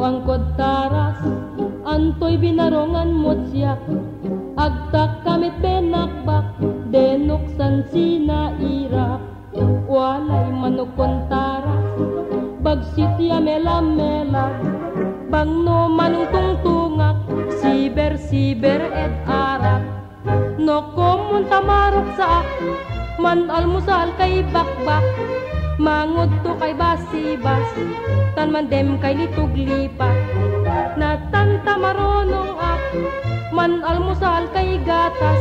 mangkod taras, antoy binarongan mo't siya. Agtak kamit benakbak, denuksan sinaira. Walay manukon taras, bagsitya mela-mela. Bangno manung tungtungak, siber-siber et arak. No komun tamarok sa man almusal kay bakbak. Mangod to kay basibas, tan mandem kay litog lipat. Natan tamaronong ak, man almusal kay gatas.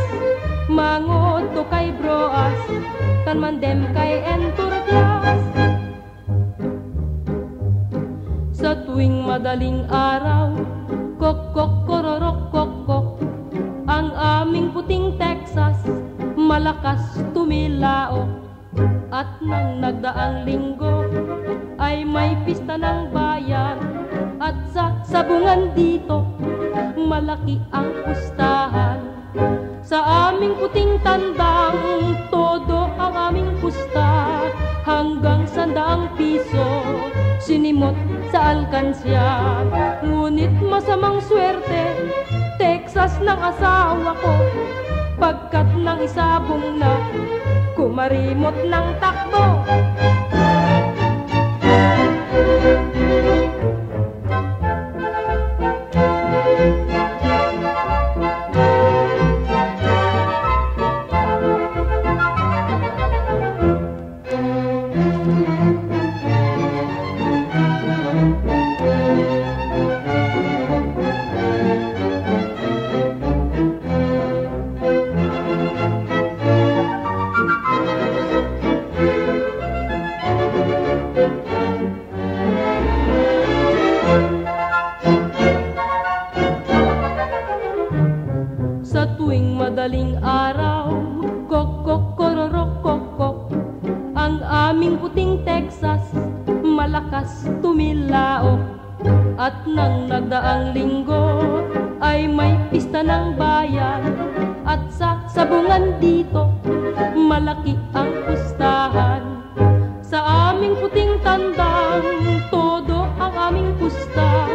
Mangod to kay broas, tan mandem kay enturglas. Sa tuwing madaling araw, kok-kok kororok kok-kok, ang aming puting Texas malakas tumilaok. At nang nagdaang linggo ay may pista ng bayan. At sa sabungan dito malaki ang pustahan. Sa aming puting tandang todo ang aming pusta. Hanggang 100 piso sinimot sa alkansya. Ngunit masamang swerte Texas ng asawa ko, pagkat nang isabong na kumarimot ng takbo. Sa tuwing madaling araw, kok-kok kororok kok-kok, ang aming puting Texas malakas tumilaok. At nang nagdaang linggo ay may pista ng bayan. At sa sabungan dito malaki ang pustahan. Sa aming puting tandang todo ang aming pusta.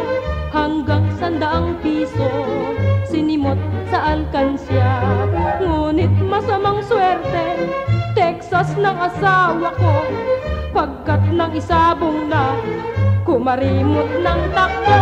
Hanggang 100 piso sinimot sa alkansya. Ngunit masamang swerte Texas ng asawa ko, pagkat nang isabong na kumarimot ng takbo.